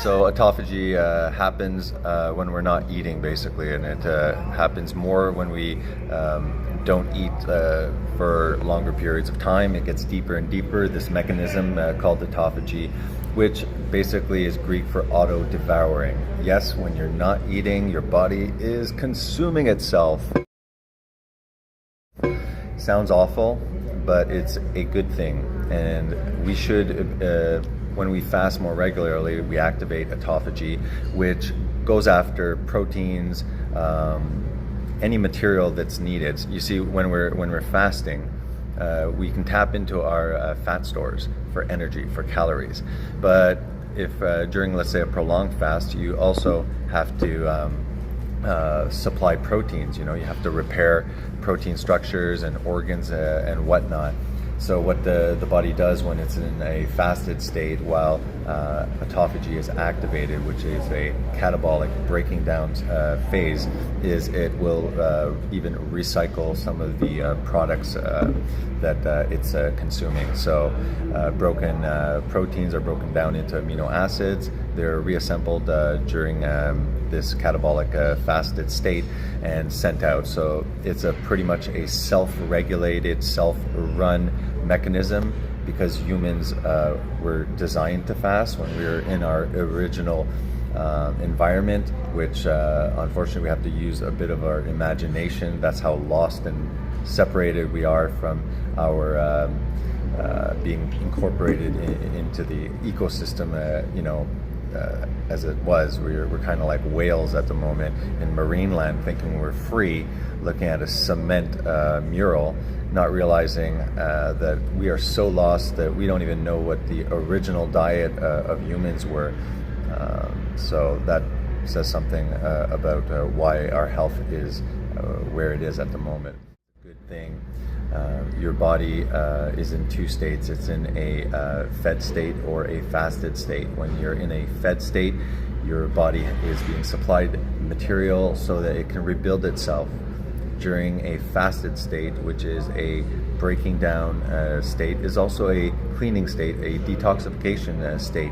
So autophagy happens when we're not eating, basically, and it happens more when we don't eat for longer periods of time. It gets deeper and deeper, this mechanism called autophagy, which basically is Greek for auto-devouring. Yes, when you're not eating, your body is consuming itself. Sounds awful, but it's a good thing, and we should when we fast more regularly, we activate autophagy, which goes after proteins, any material that's needed. You see, when we're fasting, we can tap into our fat stores for energy, for calories. But if during, let's say, a prolonged fast, you also have to supply proteins. You have to repair protein structures and organs and whatnot. So what the body does when it's in a fasted state while autophagy is activated, which is a catabolic breaking down phase, is it will even recycle some of the products that it's consuming. So broken proteins are broken down into amino acids. They're reassembled during this catabolic fasted state and sent out. So it's pretty much a self-regulated, self-run mechanism, because humans were designed to fast when we were in our original environment, which unfortunately we have to use a bit of our imagination. That's how lost and separated we are from our being incorporated into the ecosystem, as it was. We're kind of like whales at the moment in marine land, thinking we're free, looking at a cement mural, not realizing that we are so lost that we don't even know what the original diet of humans were. So that says something about why our health is where it is at the moment. Good thing. Your body is in two states. It's in a fed state or a fasted state. When you're in a fed state, your body is being supplied material so that it can rebuild itself. During a fasted state, which is a breaking down state, is also a cleaning state, a detoxification state.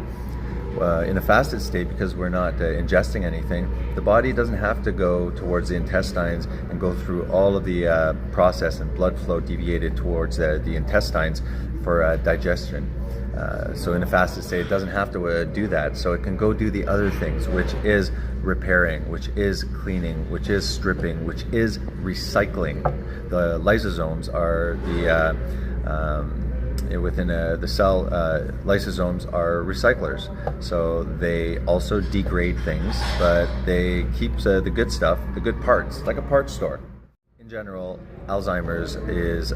In a fasted state, because we're not ingesting anything, the body doesn't have to go towards the intestines and go through all of the process and blood flow deviated towards the intestines for digestion. So in a fasted state, it doesn't have to do that. So it can go do the other things, which is repairing, which is cleaning, which is stripping, which is recycling. The lysosomes are within the cell, lysosomes are recyclers. So they also degrade things, but they keep the good stuff, the good parts, like a parts store. In general, Alzheimer's is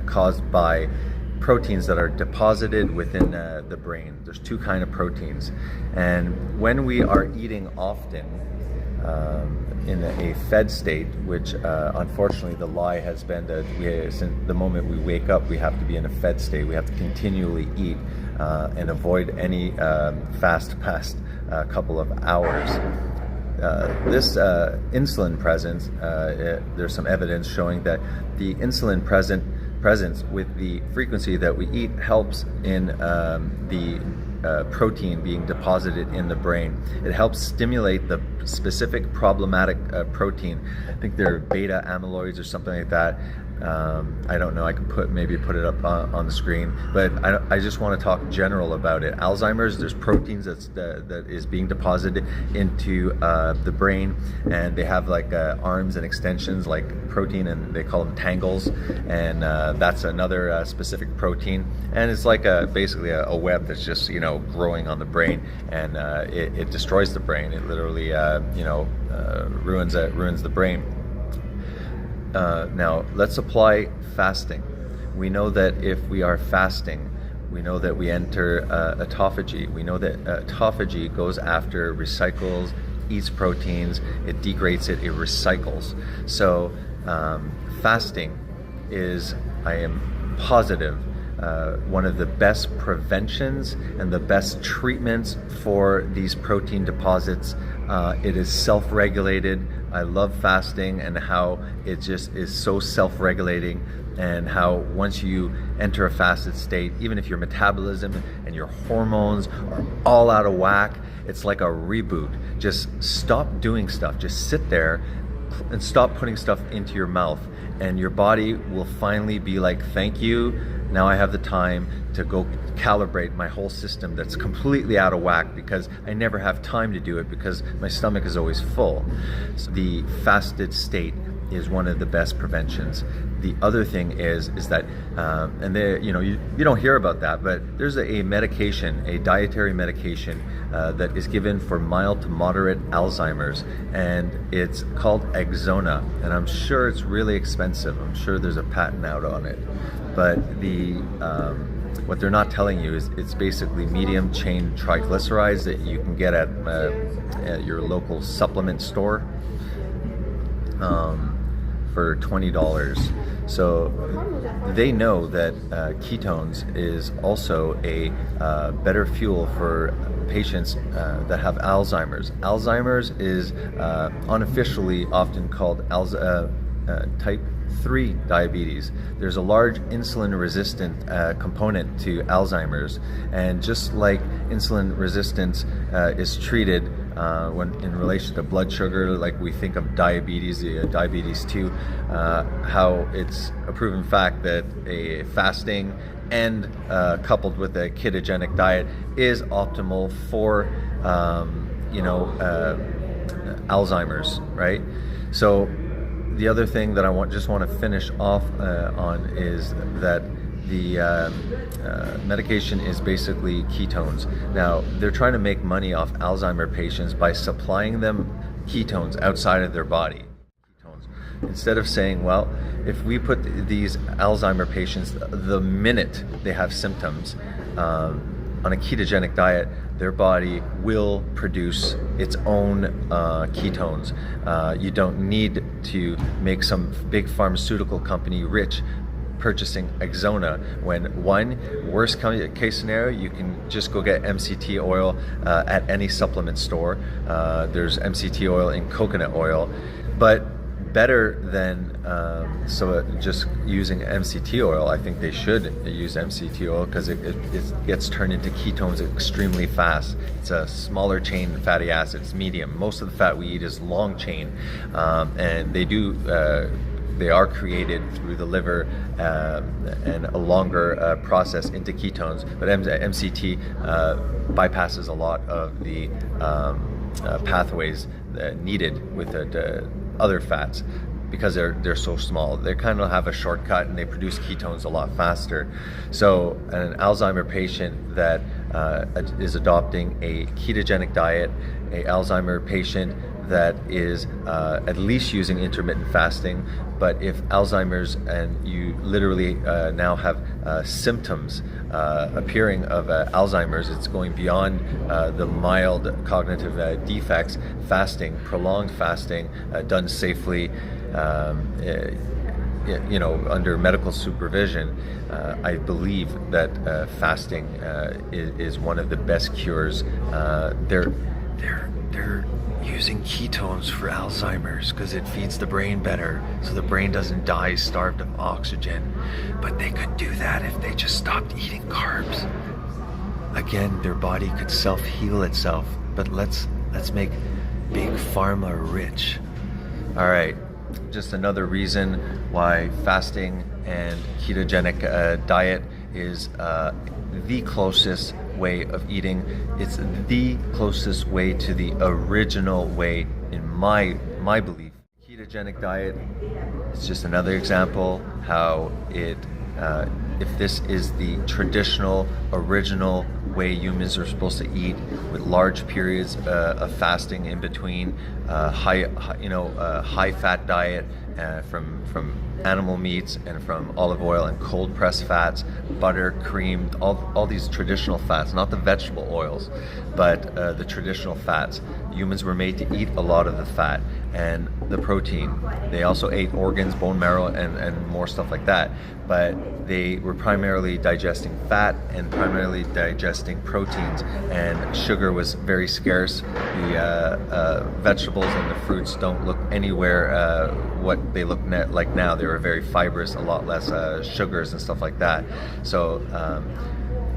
caused by proteins that are deposited within the brain. There's two kinds of proteins, and when we are eating often in a fed state, which unfortunately the lie has been that since the moment we wake up, we have to be in a fed state. We have to continually eat and avoid any fast past a couple of hours. This insulin presence, there's some evidence showing that the insulin presence with the frequency that we eat helps in the protein being deposited in the brain. It helps stimulate the specific problematic protein. I think they're beta amyloids or something like that. I don't know, I could maybe put it up on the screen, but I just want to talk general about it. Alzheimer's, there's proteins that is being deposited into the brain, and they have like arms and extensions like protein, and they call them tangles, and that's another specific protein, and it's like basically a web that's just growing on the brain, and it destroys the brain. It literally ruins the brain. Now, let's apply fasting. We know that if we are fasting, we know that we enter autophagy. We know that autophagy goes after, recycles, eats proteins, it degrades it, it recycles. So fasting is, I am positive, one of the best preventions and the best treatments for these protein deposits. It is self-regulated. I love fasting and how it just is so self-regulating, and how once you enter a fasted state, even if your metabolism and your hormones are all out of whack, it's like a reboot. Just stop doing stuff. Just sit there and stop putting stuff into your mouth, and your body will finally be like, thank you. Now I have the time to go calibrate my whole system that's completely out of whack, because I never have time to do it because my stomach is always full. So the fasted state is one of the best preventions. The other thing is that, and there, you don't hear about that, but there's a medication, a dietary medication that is given for mild to moderate Alzheimer's, and it's called Exona, and I'm sure it's really expensive. I'm sure there's a patent out on it, but what they're not telling you is it's basically medium chain triglycerides that you can get at your local supplement store for $20. So they know that ketones is also a better fuel for patients that have Alzheimer's. Alzheimer's is unofficially often called type 3 diabetes. There's a large insulin resistant component to Alzheimer's, and just like insulin resistance is treated when in relation to blood sugar, like we think of diabetes, diabetes 2, how it's a proven fact that a fasting and coupled with a ketogenic diet is optimal for Alzheimer's, right? So the other thing that I just want to finish off on is that the medication is basically ketones. Now, they're trying to make money off Alzheimer patients by supplying them ketones outside of their body. Instead of saying, well, if we put these Alzheimer patients, the minute they have symptoms, on a ketogenic diet, their body will produce its own ketones. You don't need to make some big pharmaceutical company rich purchasing Exona, when worst case scenario, you can just go get MCT oil at any supplement store. There's MCT oil in coconut oil, but better than just using MCT oil. I think they should use MCT oil because it gets turned into ketones extremely fast. It's a smaller chain fatty acids, medium. Most of the fat we eat is long chain, and they are created through the liver and a longer process into ketones. But MCT bypasses a lot of the pathways needed with other fats, because they're so small. They kind of have a shortcut and they produce ketones a lot faster. So an Alzheimer patient that is adopting a ketogenic diet, a Alzheimer patient that is at least using intermittent fasting, but if Alzheimer's and you literally now have symptoms appearing of Alzheimer's, it's going beyond the mild cognitive defects, fasting, prolonged fasting, done safely, under medical supervision, I believe that fasting is one of the best cures. They're using ketones for Alzheimer's because it feeds the brain better, so the brain doesn't die starved of oxygen. But they could do that if they just stopped eating carbs. Again, their body could self-heal itself, but let's make big pharma rich. All right, just another reason why fasting and ketogenic diet is the closest way of eating. It's the closest way to the original way, in my belief. Ketogenic diet is just another example how it if this is the traditional original way humans are supposed to eat, with large periods of fasting in between, high fat diet, from animal meats and from olive oil and cold pressed fats, butter, cream, all these traditional fats, not the vegetable oils, but the traditional fats. Humans were made to eat a lot of the fat and the protein. They also ate organs, bone marrow, and more stuff like that. But they were primarily digesting fat and primarily digesting proteins, and sugar was very scarce. The vegetables and the fruits don't look anywhere what they look like now. They were very fibrous, a lot less sugars and stuff like that. So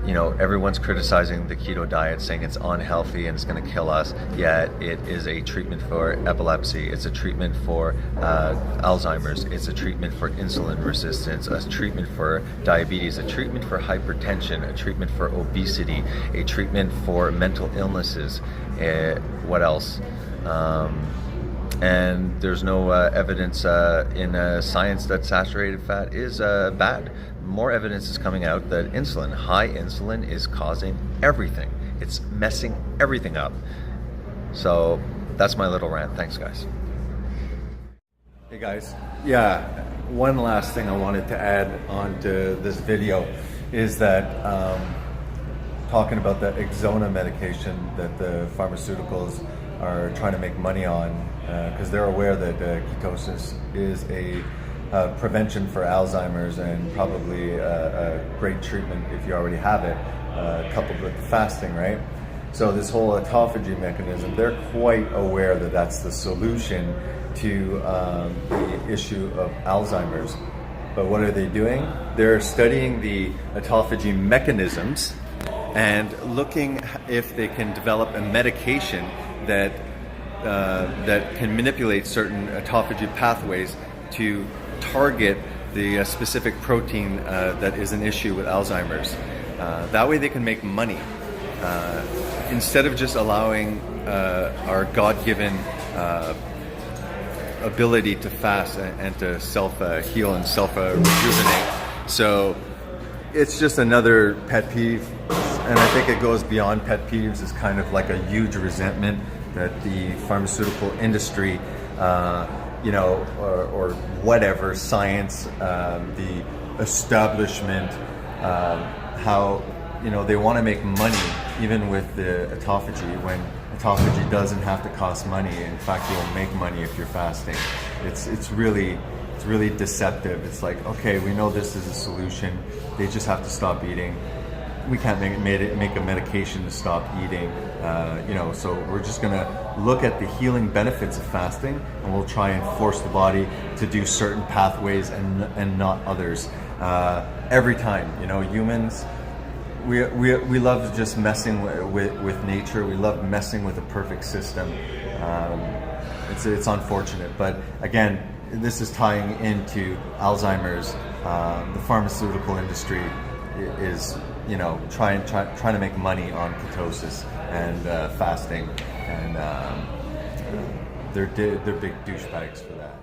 you know, everyone's criticizing the keto diet, saying it's unhealthy and it's going to kill us, yet it is a treatment for epilepsy, it's a treatment for Alzheimer's, it's a treatment for insulin resistance, a treatment for diabetes, a treatment for hypertension, a treatment for obesity, a treatment for mental illnesses. What else? And there's no evidence in science that saturated fat is bad. More evidence is coming out that high insulin is causing everything. It's messing everything up. So that's my little rant. Thanks, guys. Hey guys, yeah, one last thing I wanted to add onto this video is that talking about the Exona medication that the pharmaceuticals are trying to make money on, because they're aware that ketosis is a prevention for Alzheimer's and probably a great treatment if you already have it, coupled with the fasting, right? So this whole autophagy mechanism, they're quite aware that that's the solution to the issue of Alzheimer's. But what are they doing? They're studying the autophagy mechanisms and looking if they can develop a medication that that can manipulate certain autophagy pathways to target the specific protein that is an issue with Alzheimer's. That way they can make money. Instead of just allowing our God-given ability to fast and to self-heal and self-rejuvenate. So it's just another pet peeve, and I think it goes beyond pet peeves. It's kind of like a huge resentment that the pharmaceutical industry, you know, or whatever, science, the establishment, how, you know, they want to make money even with the autophagy when autophagy doesn't have to cost money. In fact, you'll make money if you're fasting. It's really deceptive. It's like, okay, we know this is a solution. They just have to stop eating. We can't make a medication to stop eating, you know, so we're just gonna look at the healing benefits of fasting, and we'll try and force the body to do certain pathways and not others. Every time, you know, humans, we love just messing with nature. We love messing with a perfect system. It's unfortunate, but again, this is tying into Alzheimer's. The pharmaceutical industry is, you know, trying to make money on ketosis and fasting, and they're big douchebags for that.